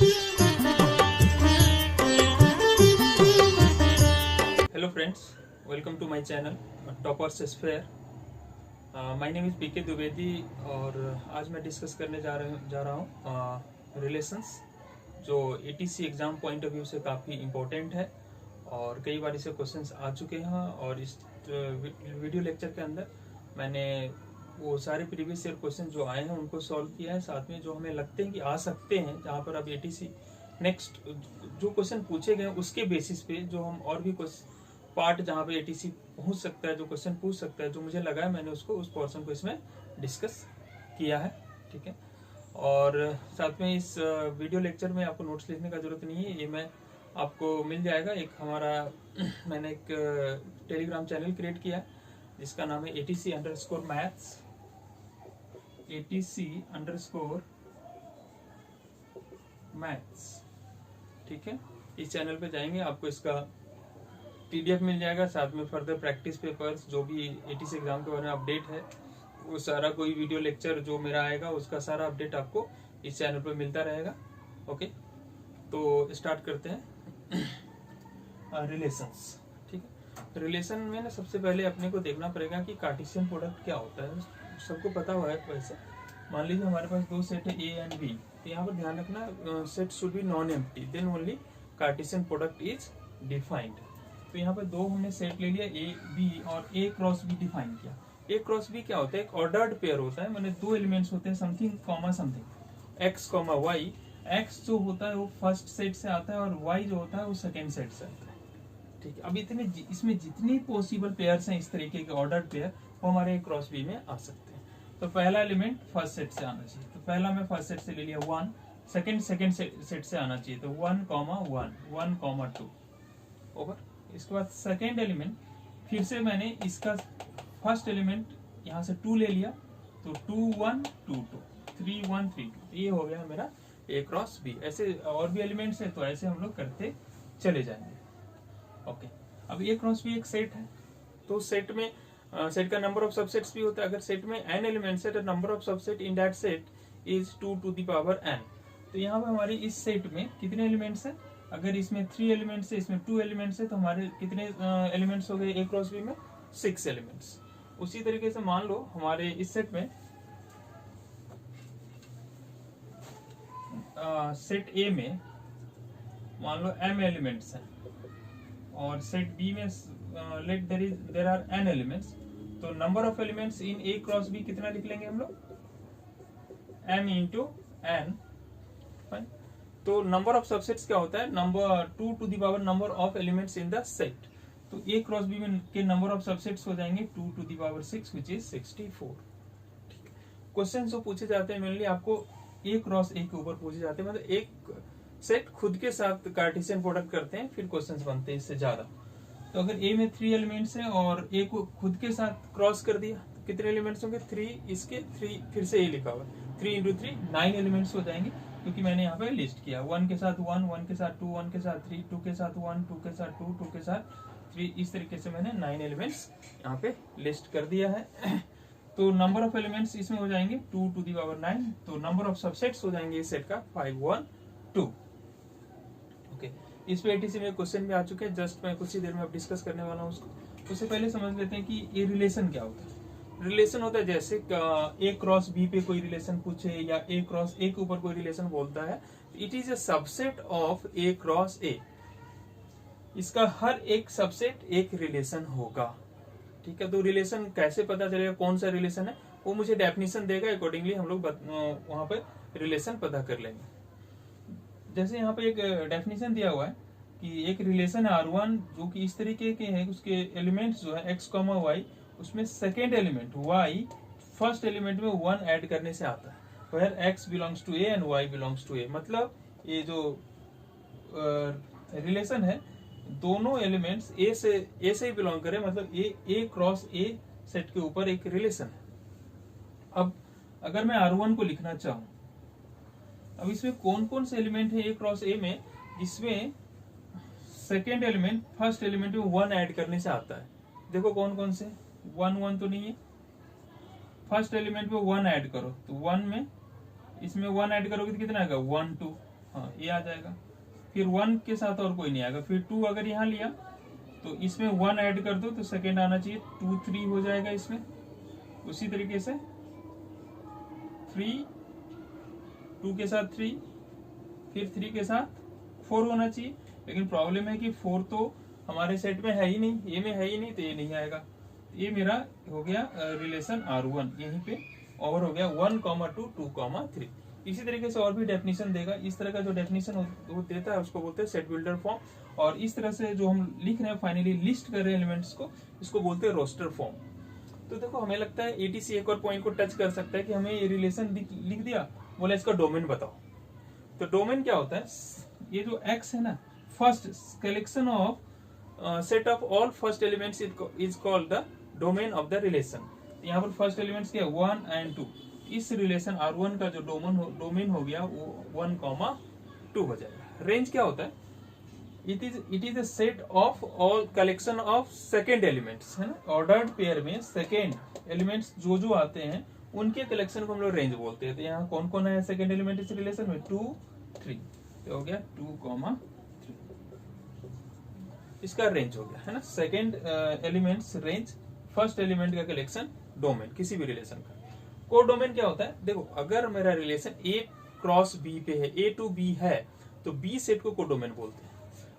Hello friends, welcome to my channel Toppers Sphere. My name is P K Dwivedi और आज मैं discuss करने जा रहा हूँ रिलेशंस, जो ATC exam point of view से काफ़ी इम्पोर्टेंट है और कई बार इसे क्वेश्चंस आ चुके हैं। और इस वीडियो लेक्चर के अंदर मैंने वो सारे प्रीवियस ईयर क्वेश्चन जो आए हैं उनको सॉल्व किया है, साथ में जो हमें लगते हैं कि आ सकते हैं, जहाँ पर अब एटीसी नेक्स्ट जो क्वेश्चन पूछे गए उसके बेसिस पे जो हम और भी पार्ट जहाँ पे एटीसी पहुंच सकता है, जो क्वेश्चन पूछ सकता है, जो मुझे लगा है मैंने उसको उस पोर्शन को इसमें डिस्कस किया है। ठीक है, और साथ में इस वीडियो लेक्चर में आपको नोट्स लिखने का जरूरत नहीं है, ये मैं आपको मिल जाएगा। एक हमारा मैंने एक टेलीग्राम चैनल क्रिएट किया है जिसका नाम है ATC_मैथ्स, ATC_मैथ्स। ठीक है, इस चैनल पे जाएंगे आपको इसका PDF मिल जाएगा, साथ में फर्दर प्रैक्टिस पेपर्स, जो भी एटीसी एग्जाम के बारे में अपडेट है वो सारा, कोई वीडियो लेक्चर जो मेरा आएगा उसका सारा अपडेट आपको इस चैनल पर मिलता रहेगा। ओके, तो स्टार्ट करते हैं रिलेशंस। ठीक है, रिलेशन में ना सबसे पहले अपने को देखना पड़ेगा कि कार्टेशियन प्रोडक्ट क्या होता है। सबको पता हुआ है वैसे। मान लीजिए हमारे पास दो सेट है A एंड B, तो यहाँ पर ध्यान रखना set should be non empty, then only cartesian product is defined. तो यहाँ पर दो हमने सेट ले लिया A B और A क्रॉस B डिफाइन किया। A क्रॉस B क्या होता है? एक ऑर्डर्ड पेयर होता है, मैंने दो एलिमेंट्स होते हैं, something comma something, X comma Y। X जो होता है वो फर्स्ट सेट से आता है और Y जो होता है वो सेकेंड सेट से आता है। ठीक है, अब इतने इसमें जितनी पॉसिबल पेयर्स हैं इस तरीके के ऑर्डर्ड पेयर, वो हमारे A क्रॉस B में आ सकते हैं। तो पहला एलिमेंट फर्स्ट सेट से आना चाहिए, तो पहला मैं फर्स्ट सेट से ले लिया 1, सेकेंड सेट से आना चाहिए, तो 1, 1, 1, 2 ओवर। इसके बाद सेकेंड एलिमेंट फिर से मैंने इसका फर्स्ट एलिमेंट यहाँ से 2 ले लिया, तो 2, 1, 2, 2, 3, 1, 3, 2, ये हो गया मेरा A क्रॉस B। ऐसे और भी एलिमेंट्स है, तो ऐसे हम लोग करते चले जाएंगे। ओके, अब A क्रॉस B एक सेट है, तो सेट में सेट का नंबर ऑफ सबसेट्स भी होता है। अगर सेट में n एलिमेंट्स है तो number of subset in that set is 2 to the power n। तो यहाँ पे हमारे इस सेट में कितने एलिमेंट्स है? अगर इसमें 3 एलिमेंट्स है, इसमें 2 एलिमेंट्स है, तो हमारे कितने एलिमेंट्स हो गए A क्रॉस B में? 6 एलिमेंट्स। उसी तरीके से मान लो हमारे इस सेट में सेट A में मान लो m एलिमेंट्स हैं और सेट B में let there are n elements, तो number of elements in A cross B कितना लिख लेंगे हम लोग? m into n। तो नंबर ऑफ सबसेट्स क्या होता है? Number 2 to the power number of elements in the set. तो A क्रॉस B में के नंबर ऑफ सबसेट्स हो जाएंगे 2 to the power 6 which is 64। Question जो पूछे जाते हैं मेनली आपको A क्रॉस A के ऊपर पूछे जाते हैं, मतलब एक सेट खुद के साथ कार्टेशियन प्रोडक्ट करते हैं, फिर क्वेश्चंस बनते हैं इससे ज्यादा। तो अगर A में 3 एलिमेंट्स हैं और A को खुद के साथ क्रॉस कर दिया, तो कितने एलिमेंट्स होंगे? 3, इसके 3 फिर से A लिखा हुआ है, 3 इंटू 3 9 एलिमेंट्स हो जाएंगे, क्योंकि मैंने यहाँ पे लिस्ट किया 1 के साथ 1, 1 के साथ 2, 1 के साथ 3, 2 के साथ 1, 2 के साथ 2, 2 के साथ 3, इस तरीके से मैंने 9 एलिमेंट्स यहाँ पे लिस्ट कर दिया है। तो नंबर ऑफ एलिमेंट्स इसमें हो जाएंगे 2 to the power 9, तो नंबर ऑफ सबसेट्स हो जाएंगे इस सेट का 5, 1, 2। ओके, इस पे एटीसी में क्वेश्चन भी आ चुके हैं, जस्ट मैं कुछ ही देर में अब डिस्कस करने वाला हूँ उसको। उससे पहले समझ लेते हैं कि ये रिलेशन क्या होता है। रिलेशन होता है जैसे A क्रॉस B पे कोई रिलेशन पूछे या A क्रॉस A के ऊपर कोई रिलेशन बोलता है, it is a subset of A cross A। इसका हर एक सबसेट एक रिलेशन होगा। ठीक है, तो रिलेशन कैसे पता चलेगा कौन सा रिलेशन है? वो मुझे डेफिनेशन देगा, अकॉर्डिंगली हम लोग वहां पे रिलेशन पता कर लेंगे। जैसे यहाँ पे एक डेफिनेशन दिया हुआ है कि एक रिलेशन है R1 जो कि इस तरीके के है, उसके एलिमेंट्स जो है X, Y, उसमें second element Y first element में 1 ऐड करने से आता है, where X belongs to A and Y belongs to A। मतलब ये जो रिलेशन है, दोनों एलिमेंट्स A से ही बिलोंग करे, मतलब A क्रॉस A सेट के ऊपर एक रिलेशन है। अब अगर मैं R1 को लिखना चाहूं, अब इसमें कौन कौन से एलिमेंट है A क्रॉस A में, जिसमें सेकेंड एलिमेंट फर्स्ट एलिमेंट में 1 ऐड करने से आता है? देखो कौन कौन से, 1, 1 तो नहीं है, फर्स्ट एलिमेंट में 1 ऐड करो, तो 1 में इसमें 1 ऐड करोगे तो कितना आएगा? 1, 2। हाँ ये आ जाएगा, फिर 1 के साथ और कोई नहीं आएगा, फिर 2 अगर यहाँ लिया तो इसमें 1 ऐड कर दो तो सेकेंड आना चाहिए, 2 3 हो जाएगा इसमें। उसी तरीके से 3, 2 के साथ 3, फिर 3 के साथ 4 होना चाहिए, लेकिन प्रॉब्लम है कि 4 तो हमारे सेट में है ही नहीं, ये में है ही नहीं, तो ये नहीं आएगा। ये मेरा हो गया रिलेशन R1, यहीं पे ओवर हो गया 1, 2, 2, 3। इसी तरीके से और भी डेफिनेशन देगा। इस तरह का जो डेफिनेशन वो देता है उसको बोलते हैं सेट बिल्डर फॉर्म, और इस तरह से जो हम लिख रहे हैं फाइनली लिस्ट कर रहे हैं एलिमेंट्स को, इसको बोलते हैं रोस्टर फॉर्म। तो देखो हमें लगता है एटीसी एक और पॉइंट को टच कर सकता है कि हमें ये रिलेशन लिख दिया, बोला इसका डोमेन बताओ। तो डोमेन क्या होता है, ये जो एक्स है ना, first collection of set of all first elements is called the domain of the relation. यहाँ पर फर्स्ट एलिमेंट्स क्या है 1 and 2, इस रिलेशन R1 का जो डोमेन हो गया वो 1, 2 हो जाएगा। रेंज क्या होता है, it is a set of all collection of second elements, है ना, ऑर्डर्ड पेयर में सेकेंड एलिमेंट्स जो आते हैं उनके कलेक्शन को हम लोग रेंज बोलते हैं। तो यहाँ कौन कौन है सेकेंड एलिमेंट इस रिलेशन में, 2 3, तो हो गया 2, 3, इसका रेंज हो गया, है ना, second elements range, first element का कलेक्शन डोमेन किसी भी रिलेशन का। को डोमेन क्या होता है, देखो अगर मेरा रिलेशन A क्रॉस B पे है, A टू B है, तो B सेट को कोडोमेन बोलते हैं।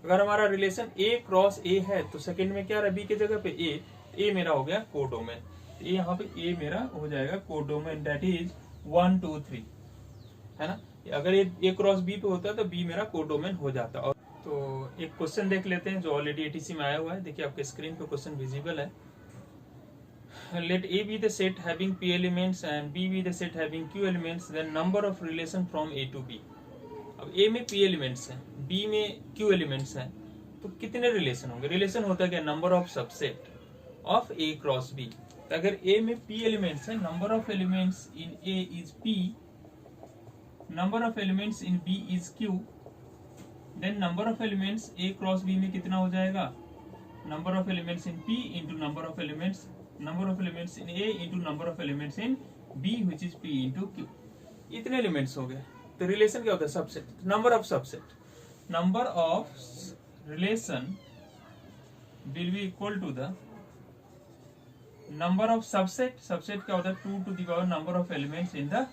अगर हमारा रिलेशन A क्रॉस A है तो सेकंड में क्या रहा, B की जगह पे A मेरा हो गया कोडोमेन। तो यहाँ पे A मेरा हो जाएगा कोडोमेन, दैट इज 1, 2, 3, है ना। अगर A क्रॉस B पे होता है तो B मेरा कोडोमेन हो जाता। और तो एक क्वेश्चन देख लेते हैं जो ऑलरेडी एटीसी में आया हुआ है। देखिए आपके स्क्रीन पे क्वेश्चन विजिबल है। Let A be the set having P elements and B be the set having Q elements, then number of relation from A to B। अब A में P elements हैं, B में Q elements हैं, तो कितने relation होंगे। Relation होता है क्या, number of subset of A cross B। तो अगर A में P elements है, number of elements in A is P, number of elements in B is Q, then number of elements A cross B में कितना हो जाएगा, number of elements in P into number of elements in A into number of elements in B which is P into Q। इतने elements हो गए। तो relation क्या होता है, subset, number of subset, number of relation will be equal to the number of subset. Subset क्या होता है, 2 to the power number of elements in the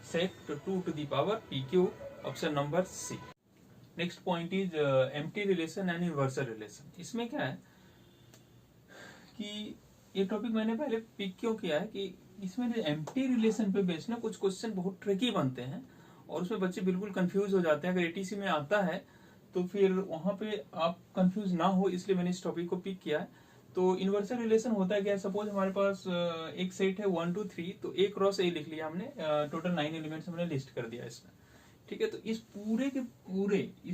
set, तो 2 to the power PQ, option number C. Next point is empty relation and universal relation. इसमें क्या है कि ये topic मैंने पहले पिक क्यों किया है कि इसमें एम्प्टी रिलेशन पे बेस्ड ना कुछ क्वेश्चन बहुत ट्रिकी बनते हैं और उसमें बच्चे बिल्कुल कंफ्यूज हो जाते हैं। अगर एटीसी में आता है तो फिर वहां पे आप कंफ्यूज ना हो, इसलिए मैंने इस टॉपिक को पिक किया है। तो इनवर्सल रिलेशन होता है क्या, सपोज हमारे पास एक सेट है 1, 2, 3, तो A क्रॉस A लिख लिया हमने, टोटल 9 एलिमेंट्स हमने लिस्ट कर दिया इसमें, ठीक है। तो इस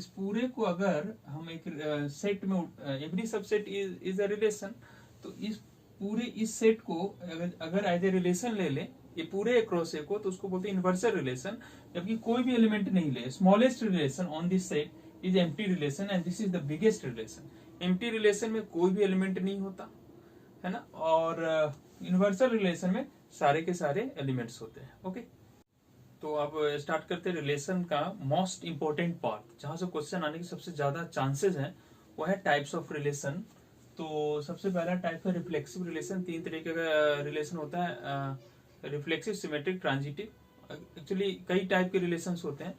पूरे को अगर हम एक सेट में, every subset is a relation, तो इस सेट को अगर एज ए रिलेशन ले ले ये पूरे अक्रॉस ए को, तो उसको बोलते हैं इनवर्सल रिलेशन। जबकि कोई भी एलिमेंट नहीं ले, smallest relation on this set is empty relation and this is the biggest relation. Empty relation में कोई भी एलिमेंट नहीं होता, है ना, और यूनिवर्सल रिलेशन में सारे के सारे एलिमेंट्स होते हैं। ओके, तो अब स्टार्ट करते हैं रिलेशन का मोस्ट इंपॉर्टेंट पार्ट, जहां से क्वेश्चन आने के सबसे ज्यादा चांसेस हैं, वो है टाइप्स ऑफ रिलेशन। तो सबसे पहला टाइप है रिफ्लेक्सिव रिलेशन। 3 तरीके का रिलेशन होता है, रिफ्लेक्सिव, सिमेट्रिक, ट्रांजिटिव। एक्चुअली कई टाइप के रिलेशंस होते हैं,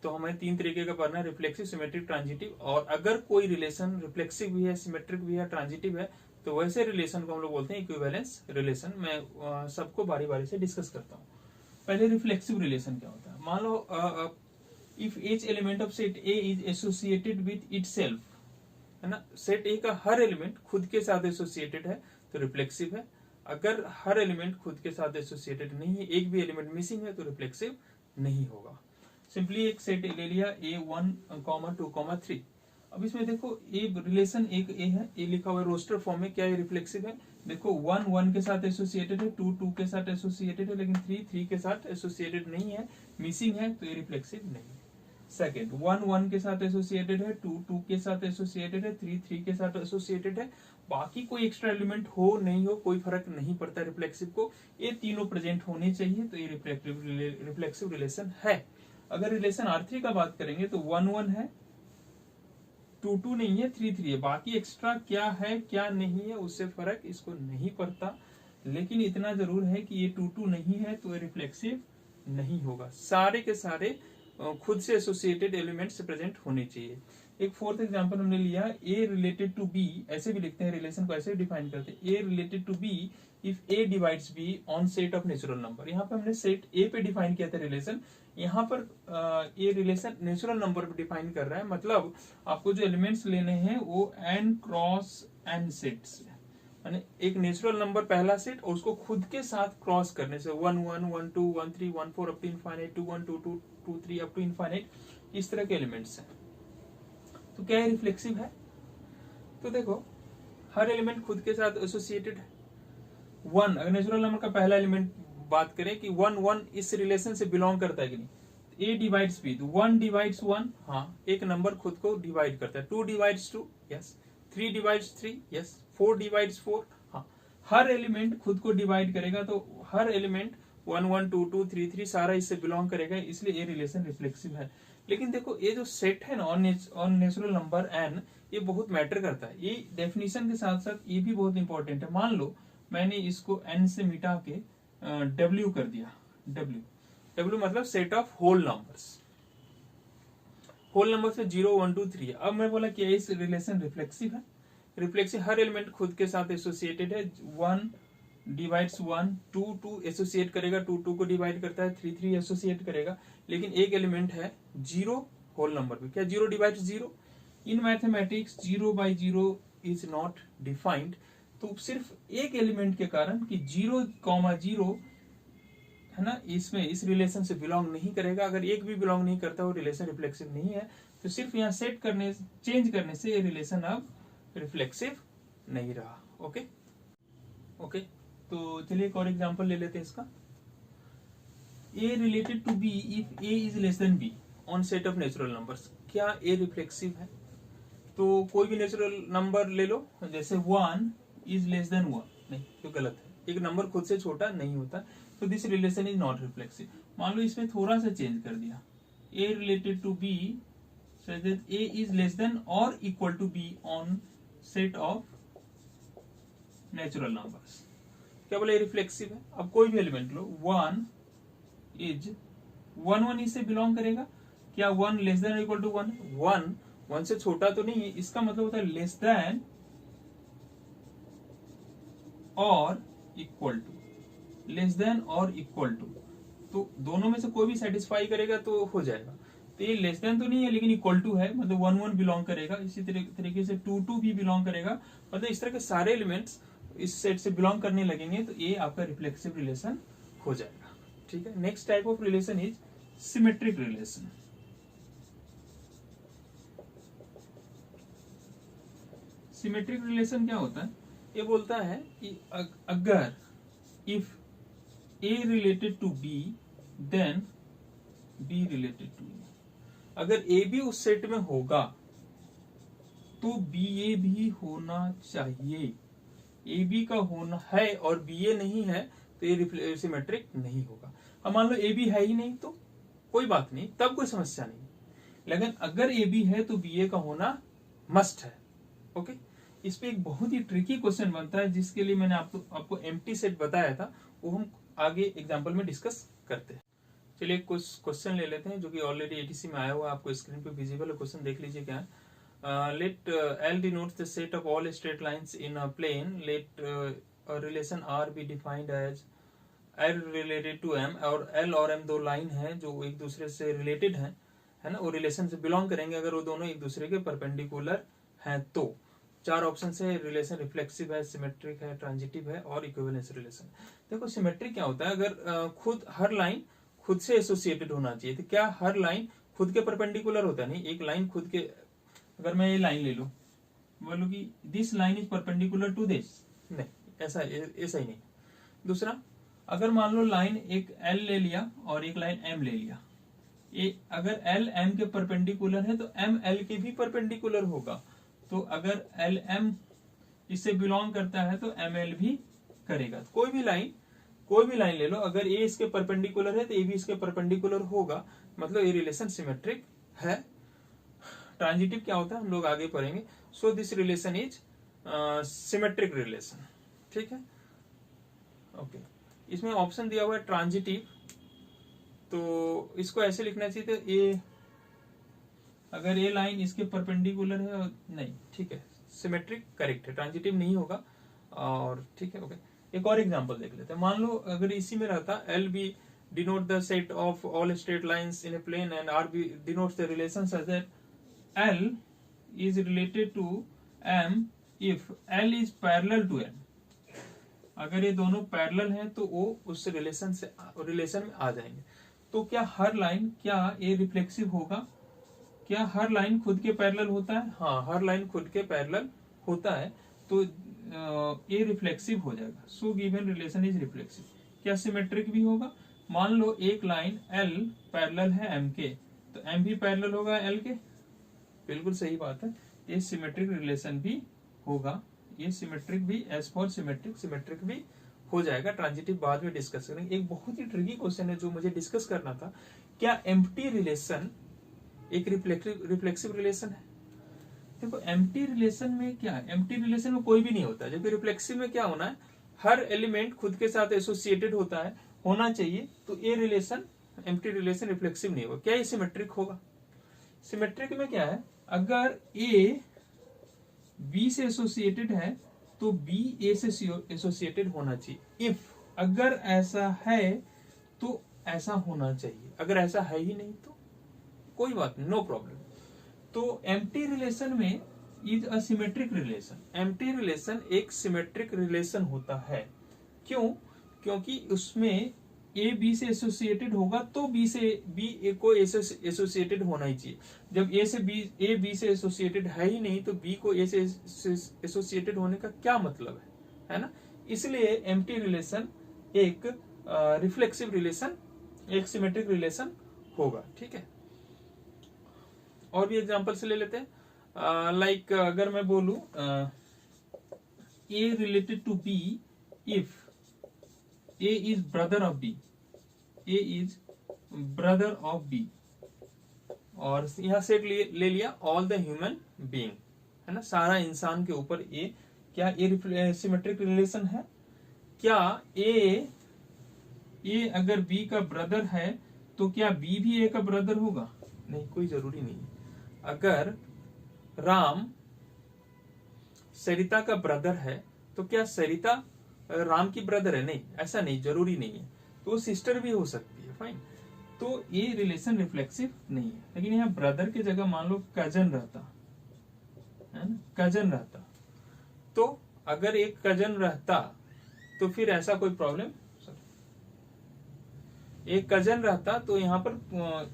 तो हमें 3 तरीके का पढ़ना है, रिफ्लेक्सिव, सिमेट्रिक, ट्रांजिटिव। और अगर कोई रिलेशन रिफ्लेक्सिव भी है, सिमेट्रिक भी है, ट्रांजिटिव है, तो वैसे रिलेशन को हम लोग बोलते हैं इक्विवेलेंस रिलेशन। मैं सबको बारी बारी से डिस्कस करता हूँ। पहले रिफ्लेक्सिव रिलेशन क्या होता है, मान लो if each element of set A is associated with itself, है ना, सेट ए का हर एलिमेंट खुद के साथ एसोसिएटेड है तो रिफ्लेक्सिव है। अगर हर एलिमेंट खुद के साथ एसोसिएटेड नहीं है, एक भी एलिमेंट मिसिंग है, तो रिफ्लेक्सिव नहीं होगा। सिंपली एक सेट ले लिया A1, 2, 3। अब इसमें देखो ए रिलेशन एक ए है, ए लिखा हुआ है रोस्टर फॉर्म में, क्या ये रिफ्लेक्सिव है। देखो 1, 1 के साथ एसोसिएटेड है, 2, 2 के साथ एसोसिएटेड है, लेकिन 3, 3 के साथ एसोसिएटेड नहीं है, मिसिंग है, तो ये रिफ्लेक्सिव नहीं है। सेकेंड, 1, 1 के साथ एसोसिएटेड है, 2, 2 के साथ एसोसिएटेड है, 3, 3 के साथ एसोसिएटेड है, बाकी कोई एक्स्ट्रा एलिमेंट हो नहीं हो कोई फर्क नहीं पड़ता रिफ्लेक्सिव को, ये तीनों प्रेजेंट होने चाहिए, तो ये रिफ्लेक्सिव रिलेशन है। अगर रिलेशन R3 का बात करेंगे तो 1 1 है, 2 2 नहीं है, 3 3 है, बाकी एक्स्ट्रा क्या है क्या नहीं है उससे फर्क इसको नहीं पड़ता, लेकिन इतना जरूर है कि ये 2 2 नहीं है तो ये रिफ्लेक्सिव नहीं होगा। सारे के सारे खुद से एसोसिएटेड एलिमेंट्स प्रेजेंट होने चाहिए। एक फोर्थ एग्जांपल हमने लिया, ए रिलेटेड टू बी, ऐसे भी लिखते हैं रिलेशन को, ऐसे भी डिफाइन करते हैं, A related to B if A divides B on set of natural number. यहाँ पे हमने सेट ए पे डिफाइन किया था रिलेशन, यहाँ पर ये रिलेशन नेचुरल नंबर पे डिफाइन कर रहा है, मतलब आपको जो एलिमेंट्स लेने हैं वो n क्रॉस n सेट्स, यानी एक नेचुरल नंबर पहला सेट और उसको खुद के साथ क्रॉस करने से 1 1 1 2 1 3 1 4 up to infinite 2 1 2 2 2 3 up to infinite, इस तरह के एलिमेंट्स हैं। तो क्या है रिफ्लेक्सिव है? तो देखो हर एलिमेंट खुद के साथ एसोसिएटेड है। 1 अगर नेचुरल नंबर का पहला एलिमेंट बात करें कि 1 1 इस रिलेशन से बिलोंग करता है कि नहीं, ए डिवाइड्स बी, 1 डिवाइड्स 1, हाँ एक नंबर खुद को डिवाइड करता है, 2 divides 2, yes, 3 divides 3, yes, 4 divides 4, हाँ हर एलिमेंट खुद को डिवाइड करेगा, तो हर एलिमेंट 1 1 2 2 3 3 सारा इससे बिलोंग करेगा, इसलिए ये रिलेशन रिफ्लेक्सिव है। लेकिन देखो ये जो सेट है ना ऑन नेचुरल नंबर n, ये बहुत मैटर करता है, ये डेफिनेशन के साथ साथ ये भी बहुत इंपॉर्टेंट है। मान लो मैंने इसको n से मिटा के w कर दिया, w मतलब set of whole numbers, whole number से 0 1 2 3, अब मैं बोला कि इस रिलेशन रिफ्लेक्सिव है। रिफ्लेक्सिव हर एलिमेंट खुद के साथ एसोसिएटेड है, 1 डिवाइड्स 1, 2 2 एसोसिएट करेगा, 2 2 को डिवाइड करता है, 3 3 एसोसिएट करेगा, लेकिन एक एलिमेंट है 0 होल नंबर पे, क्या 0 divides 0? In mathematics 0 by 0 is not defined, तो सिर्फ एक एलिमेंट के कारण कि 0,0 है ना, इसमें इस रिलेशन से बिलोंग नहीं करेगा, अगर एक भी बिलोंग नहीं करता वो रिलेशन रिफ्लेक्सिव नहीं है, तो सिर्फ यहाँ सेट करने चेंज करने से ये रिलेशन अब रिफ्लेक्सिव नहीं रहा। ओके ओके, तो चलिए एक और एग्जांपल ले लेते हैं इसका, A related to B if A is less than B on set of natural numbers, क्या ए रिफ्लेक्सिव है? तो कोई भी नेचुरल नंबर ले लो, जैसे 1 इज लेस देन 1, नहीं तो गलत है, एक नंबर खुद से छोटा नहीं होता, तो this relation is not reflexive. मान लो इसमें थोड़ा सा चेंज कर दिया, a related to b such that a is less than or equal to b on set of natural numbers, क्या बोले रिफ्लेक्सिव है? अब कोई भी एलिमेंट लो, 1 इज 1 1 इससे बिलोंग करेगा, क्या 1 लेस देन इक्वल टू 1? 1 से छोटा तो नहीं है, इसका मतलब होता है लेस देन और इक्वल टू, लेस देन और इक्वल टू, तो दोनों में से कोई भी सेटिस्फाई करेगा तो हो जाएगा। तो ये लेस देन तो नहीं है लेकिन इक्वल टू है, मतलब 1 1 बिलोंग करेगा, इसी तरीके से 2 2 भी बिलोंग करेगा, मतलब इस तरह के सारे एलिमेंट्स इस सेट से बिलोंग करने लगेंगे, तो ये आपका रिफ्लेक्सिव रिलेशन हो जाएगा। ठीक है, next type of relation is symmetric relation. Symmetric relation क्या होता है? ये बोलता है कि अगर if A related to B then B related to A, अगर A भी उस सेट में होगा तो BA भी होना चाहिए, AB का होना है और BA नहीं है तो ये सिमेट्रिक नहीं होगा। अब मान लो AB है ही नहीं तो कोई बात नहीं, तब कोई समस्या नहीं, लेकिन अगर AB है तो BA का होना मस्ट है। ओके, इस पे एक बहुत ही ट्रिकी क्वेश्चन बनता है जिसके लिए मैंने आपको एम्प्टी सेट बताया था, वो हम आगे एग्जाम्पल में डिस्कस करते हैं। चलिए कुछ क्वेश्चन ले लेते हैं जो कि ऑलरेडी एटीसी में आया हुआ है, आपको स्क्रीन पे विजिबल है, क्वेश्चन देख लीजिए क्या है। Let L denotes the set of all straight lines in a plane, let a relation R be defined as L related to M, और L और M दो लाइन है जो एक दूसरे से रिलेटेड है ना, वो रिलेशन से बिलोंग करेंगे अगर वो दोनों एक दूसरे के परपेंडिकुलर हैं तो। चार ऑप्शन है, रिलेशन रिफ्लेक्सिव है, सिमेट्रिक है, ट्रांजिटिव है और इक्विवेलेंस रिलेशन। देखो सिमेट्रिक क्या होता है, अगर खुद हर लाइन खुद से एसोसिएटेड होना चाहिए, तो क्या हर लाइन खुद के परपेंडिकुलर होता है? नहीं, एक लाइन खुद के, अगर मैं ये लाइन ले लूं, बोलूं कि this line is perpendicular to this, नहीं ऐसा ही नहीं। दूसरा, अगर मान लो लाइन एक L ले लिया और एक लाइन M ले लिया, अगर L M के परपेंडिकुलर है तो M L के भी परपेंडिकुलर होगा, तो अगर L M इससे बिलोंग करता है तो ML भी करेगा। कोई भी लाइन कोई भी लाइन ले लो, अगर ए इसके परपेंडिकुलर है तो ए भी इसके परपेंडिकुलर होगा, मतलब ये रिलेशन सिमेट्रिक है। ट्रांजिटिव क्या होता है हम लोग आगे पढ़ेंगे। सो this relation is symmetric relation, ठीक है। ओके, इसमें ऑप्शन दिया हुआ है ट्रांजिटिव, तो इसको ऐसे लिखना चाहिए था, ए अगर ये लाइन इसके परपेंडिकुलर है नहीं, ठीक है, सिमेट्रिक करेक्ट है, ट्रांजिटिव नहीं होगा। और ठीक है, ओके, एक और एग्जांपल देख लेते हैं। मान लो अगर इसी में रहता L be denote the set of all straight lines in a plane and R be denotes the relation such that L is related to M if L is parallel to M. अगर ये दोनों parallel हैं तो वो उस relation में आ जाएंगे। तो क्या हर लाइन, क्या ये रिफ्लेक्सिव होगा? क्या हर लाइन खुद के पैरेलल होता है? हाँ, हर लाइन खुद के पैरेलल होता है, तो ये रिफ्लेक्सिव हो जाएगा। So given relation is reflexive. क्या सिमेट्रिक भी होगा? मान लो एक लाइन L पैरेलल है M के, तो M भी पैरेलल होगा L के, बिल्कुल सही बात है, ये सिमेट्रिक रिलेशन भी होगा। ये सिमेट्रिक भी, एज फॉर सिमेट्रिक भी हो जाएगा। ट्रांजिटिव बाद में डिस्कस करेंगे। एक बहुत ही ट्रिकी क्वेश्चन है जो मुझे डिस्कस करना था, क्या एम्प्टी रिलेशन एक रिफ्लेक्सिव रिलेशन है? देखो, एम्प्टी रिलेशन में क्या है, एम्प्टी रिलेशन में कोई भी नहीं होता, जबकि रिफ्लेक्सिव में क्या होना है, हर एलिमेंट खुद के साथ एसोसिएटेड होता है, होना चाहिए। तो ये रिलेशन एम्प्टी रिलेशन रिफ्लेक्सिव नहीं होगा। क्या ये सिमेट्रिक होगा? सिमेट्रिक में क्या है, अगर ए बी से एसोसिएटेड है तो बी ए से एसोसिएटेड होना चाहिए। इफ अगर ऐसा है तो ऐसा होना चाहिए, अगर ऐसा है ही नहीं तो कोई बात नहीं, नो प्रॉब्लम। तो एम्प्टी रिलेशन में is a symmetric relation. Empty relation एक सिमेट्रिक रिलेशन होता है। क्यों? क्योंकि उसमें ए बी से एसोसिएटेड होगा तो बी ए को एसोसिएटेड होना ही चाहिए। जब ए बी से एसोसिएटेड है ही नहीं तो बी को ए से एसोसिएटेड होने का क्या मतलब है ना? इसलिए एम्प्टी रिलेशन एक रिफ्लेक्सिव रिलेशन, एक सिमेट्रिक रिलेशन होगा, ठीक है। और भी एग्जांपल से ले लेते हैं। लाइक अगर मैं बोलूं A related to B if A is brother of B, A is brother of B, और यहां से ले लिया ऑल द ह्यूमन बीइंग, है ना, सारा इंसान के ऊपर ए, क्या ए सिमेट्रिक रिलेशन है? क्या ए अगर बी का ब्रदर है तो क्या बी भी ए का ब्रदर होगा? नहीं, कोई जरूरी नहीं है। अगर राम सरिता का ब्रदर है तो क्या सरिता राम की ब्रदर है? नहीं, ऐसा नहीं, जरूरी नहीं है। तो सिस्टर भी हो सकती है, फाइन। तो ये रिलेशन रिफ्लेक्सिव नहीं है। लेकिन यहाँ ब्रदर की जगह मान लो कजन रहता है ना, कजन रहता, तो अगर एक कजन रहता तो फिर ऐसा कोई प्रॉब्लम, एक कजन रहता तो यहाँ पर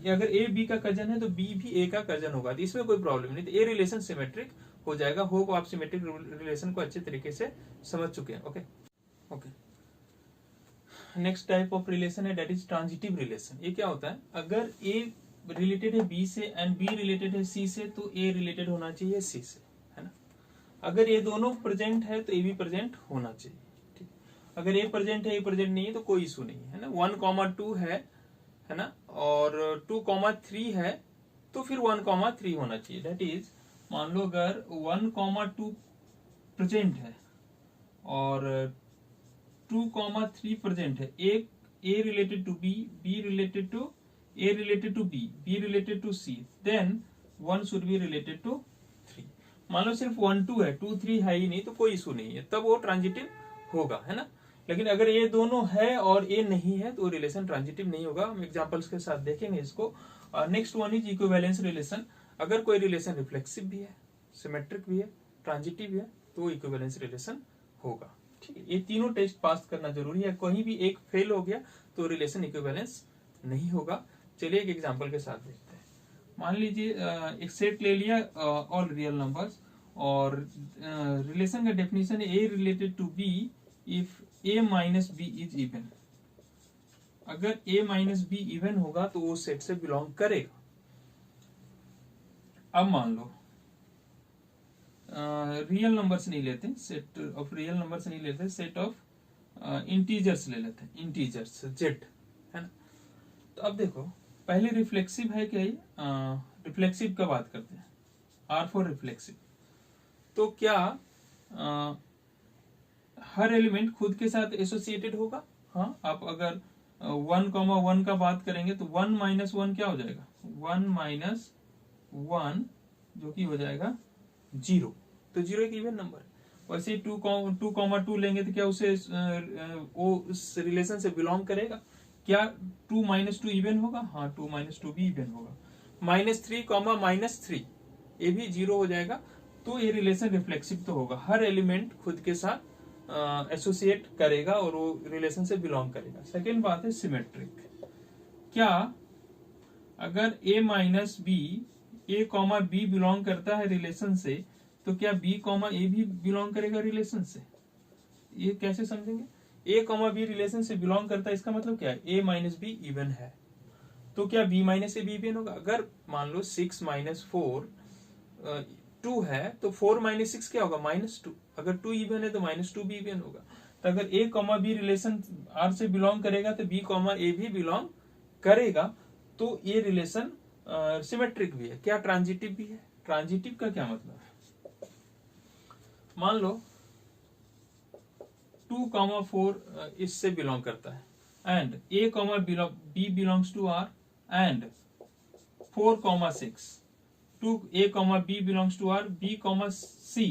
अगर ए बी का कजन है तो बी भी ए का कजन होगा, तो इसमें कोई प्रॉब्लम नहीं। तो ए रिलेशन सिमेट्रिक हो जाएगा। होप आप सिमेट्रिक रिलेशन को अच्छे तरीके से समझ चुके हैं। Okay okay, next type of relation है, दैट इज ट्रांजिटिव रिलेशन। ये क्या होता है, अगर ए रिलेटेड है बी से एंड बी रिलेटेड है सी से, तो ए रिलेटेड होना चाहिए सी से, है ना। अगर ये दोनों प्रेजेंट है तो ए भी प्रेजेंट होना चाहिए। अगर ए प्रेजेंट है, ए प्रेजेंट नहीं है तो कोई इशू नहीं है ना। 1,2 है ना, और 2,3 है तो फिर 1,3 होना चाहिए। दैट इज, मान लो अगर 1,2 प्रेजेंट है और 2,3 प्रेजेंट है, एक A related to B, B related to A related to B, B related to C, then 1 should be related to 3। मान लो सिर्फ 1, 2 है, 2, 3 है ही नहीं तो कोई इशू नहीं है, तब वो ट्रांजिटिव होगा, है ना। लेकिन अगर ये दोनों है और ये नहीं है तो रिलेशन ट्रांजिटिव नहीं होगा। हम एग्जांपल्स के साथ देखेंगे इसको। Next one is equivalence relation. अगर कोई रिलेशन रिफ्लेक्सिव भी है, सिमेट्रिक भी है, ट्रांजिटिव भी है, तो इक्विवेलेंस रिलेशन होगा, ठीक है। ये तीनों टेस्ट पास करना जरूरी है, कहीं भी एक फेल हो गया तो रिलेशन इक्विवेलेंस नहीं होगा। चलिए एक एग्जाम्पल के साथ देखते हैं। मान लीजिए एक सेट ले लिया ऑल रियल नंबर्स, और रिलेशन का डेफिनेशन है A related to B if a minus B is even. अगर a माइनस बी इवन होगा तो वो सेट से बिलोंग करेगा। अब मान लो रियल नंबर्स नहीं लेते, सेट ऑफ रियल नंबर्स नहीं लेते, सेट ऑफ इंटीजर्स ले लेते हैं, इंटीजर्स जेड, है ना। तो अब देखो पहले रिफ्लेक्सिव है क्या, रिफ्लेक्सिव का बात करते हैं, आर फॉर रिफ्लेक्सिव। तो क्या हर एलिमेंट खुद के साथ एसोसिएटेड होगा? हाँ, आप अगर 1,1 का बात करेंगे तो 1 माइनस 1 क्या हो जाएगा, 1 माइनस 1 जो कि हो जाएगा 0। तो 0 एक इवन नंबर है। वैसे 2,2 लेंगे तो क्या उसे वो उस रिलेशन से बिलोंग करेगा? क्या 2 माइनस 2 इवन होगा? हाँ, 2 माइनस 2 भी इवन होगा। -3, -3 ये भी 0 हो जाएगा। तो ये रिलेशन रिफ्लेक्सिव तो होगा, हर एलिमेंट खुद के साथ एसोसिएट करेगा और वो रिलेशन से बिलोंग करेगा। सेकेंड बात है सिमेट्रिक। क्या अगर a minus B, a comma B belong करता है रिलेशन से, तो क्या b कॉमा ए भी बिलोंग करेगा रिलेशन से? ये कैसे समझेंगे? a कॉमा बी रिलेशन से बिलोंग करता है, इसका मतलब क्या है, a माइनस बी इवन है, तो क्या b माइनस ए भी इवन होगा? अगर मान लो 6 माइनस 4 2 है, तो 4 माइनस 6 क्या होगा, -2। अगर 2 इवन है तो -2 भी इवन होगा। तो अगर a comma B relation r से बिलोंग करेगा तो b कॉमा ए भी बिलोंग करेगा। तो ये रिलेशन सिमेट्रिक भी है। क्या ट्रांजिटिव भी है? ट्रांजिटिव का क्या मतलब है, मान लो 2,4 इससे बिलोंग करता है and a comma B belongs to r and 4,6 2a comma B belongs to r, b comma c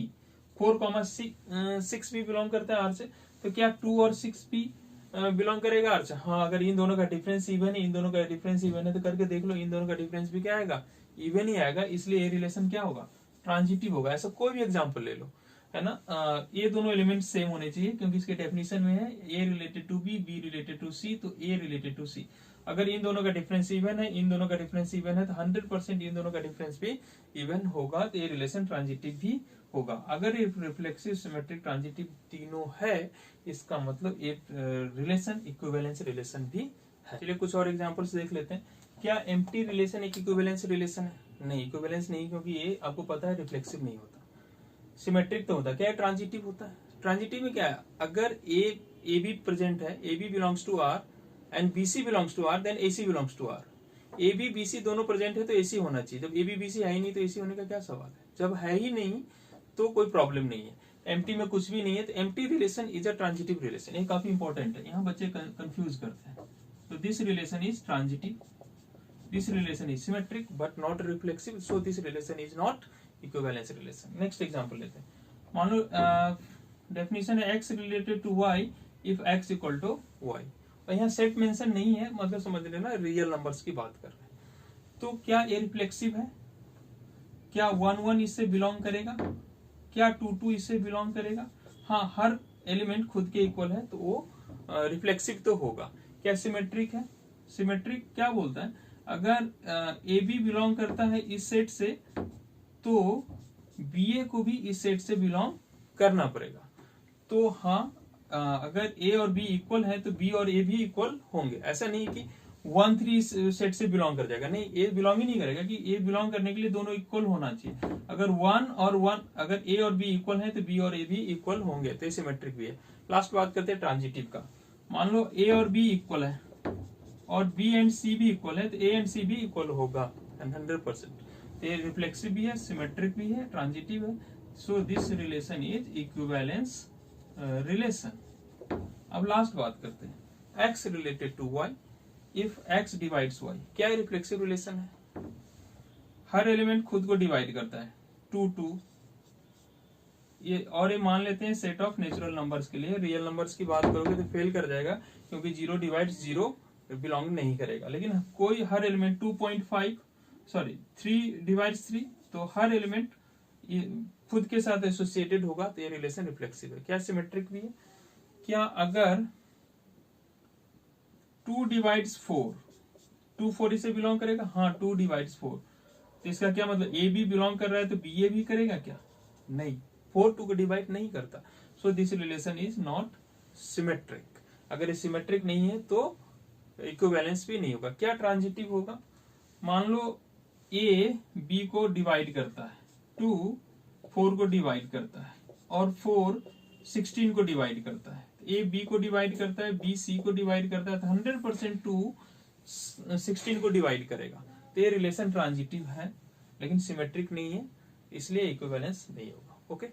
4,6 भी बिलोंग करता है r से। तो क्या 2 और 6 भी बिलोंग करेगा r से? हाँ, अगर इन दोनों का डिफरेंस इवन है, इन दोनों का डिफरेंस इवन है, तो करके देख लो, इन दोनों का डिफरेंस भी क्या आएगा, इवन ही आएगा। इसलिए ये रिलेशन क्या होगा, ट्रांजिटिव होगा। ऐसा कोई भी एग्जाम्पल ले लो, है ना। ये दोनों एलिमेंट सेम होने चाहिए, क्योंकि इसके डेफिनेशन में है a related to b, b related to c, तो a रिलेटेड टू c। अगर इन दोनों का डिफरेंस इवन है, इन दोनों का डिफरेंस इवन है, तो 100% इन दोनों का डिफरेंस भी इवन होगा, तो ये रिलेशन ट्रांजिटिव भी होगा। अगर ये रिफ्लेक्सिव, सिमेट्रिक, ट्रांजिटिव तीनों है, इसका मतलब ये रिलेशन इक्विवेलेंस रिलेशन भी है। चलिए कुछ और एग्जांपल्स देख लेते हैं। क्या एम्प्टी रिलेशन एक इक्विवेलेंस रिलेशन है? नहीं, इक्विवेलेंस नहीं, क्योंकि ये आपको पता है रिफ्लेक्सिव नहीं होता। सिमेट्रिक तो होता है। क्या है, ट्रांजिटिव होता है। ट्रांजिटिव में क्या है, अगर ए बी प्रेजेंट है, A B belongs to R and B C belongs to R, then A C belongs to R. A B B C दोनों प्रेजेंट है तो ए सी होना चाहिए। जब ए बी बी सी है ही नहीं तो ए सी होने का क्या सवाल है? जब है ही नहीं तो कोई प्रॉब्लम नहीं है। एम्प्टी में कुछ भी नहीं है, तो empty relation is a transitive relation. ये काफी इंपॉर्टेंट है, यहाँ बच्चे कंफ्यूज करते हैं। तो this relation is transitive, this relation is symmetric but not reflexive, so this relation is not equivalence relation. Next example लेते हैं। मान लो डेफिनेशन है x related to y if x equal to y, और यहाँ सेट मेंशन नहीं है, मतलब समझ लेना रियल नंबर्स की बात कर रहे हैं। तो क्या ये रिफ्लेक्सिव है? क्या 1,1 इससे बिलोंग करेगा? क्या 2,2 इससे बिलोंग करेगा? हाँ, हर एलिमेंट खुद के इक्वल है तो वो रिफ्लेक्सिव तो होगा। क्या सिमेट्रिक है? सिमेट्रिक क्या बोलता है, अगर ए बी बिलोंग करता है इस सेट से, तो बी ए को भी इस सेट से बिलोंग करना पड़ेगा। तो हाँ, अगर ए और बी इक्वल है तो बी और ए भी इक्वल होंगे। ऐसा नहीं कि 1,3 सेट से बिलोंग कर जाएगा, नहीं, ए बिलोंग ही नहीं करेगा, कि ए बिलोंग करने के लिए दोनों इक्वल होना चाहिए। अगर 1 और 1, अगर ए और बी इक्वल है तो बी और ए भी इक्वल होंगे, तो सिमेट्रिक भी है। लास्ट बात करते हैं ट्रांजिटिव का। मान लो ए और बी इक्वल है और बी एंड सी भी इक्वल है, तो ए एंड सी भी इक्वल होगा 100%। ये रिफ्लेक्सिव भी है, सिमेट्रिक भी है, ट्रांजिटिव है। So this relation is equivalence relation. अब लास्ट बात करते हैं, x related to y if x divides y। क्या ये रिफ्लेक्सिव रिलेशन है? हर एलिमेंट खुद को डिवाइड करता है, 2 2 ये, और ये मान लेते हैं सेट ऑफ नेचुरल नंबर्स के लिए। रियल नंबर्स की बात करोगे तो फेल कर जाएगा, क्योंकि 0 डिवाइड्स 0 बिलोंग नहीं करेगा। लेकिन कोई हर एलिमेंट 3 डिवाइड्स 3, तो हर एलिमेंट खुद के साथ एसोसिएटेड होगा, तो ये रिलेशन रिफ्लेक्सिव है। क्या सिमेट्रिक भी है? क्या अगर 2 डिवाइड्स 4, 2 4 इसे बिलोंग करेगा? हाँ, 2 डिवाइड्स 4, तो इसका क्या मतलब, ए बी बिलोंग कर रहा है तो बी ए भी करेगा क्या? नहीं, 4 2 को डिवाइड नहीं करता। सो this relation is not symmetric. अगर ये सिमेट्रिक नहीं है तो इक्विवेलेंस भी नहीं होगा। क्या ट्रांजिटिव होगा? मान लो ए बी को डिवाइड करता है, 2 4 को डिवाइड करता है और 4 16 को डिवाइड करता है। ए बी को डिवाइड करता है, बी सी को डिवाइड करता है, तो 100% 2 16 को डिवाइड करेगा। तो ये रिलेशन ट्रांजिटिव है लेकिन सिमेट्रिक नहीं है, इसलिए इक्विवेलेंस नहीं होगा। ओके।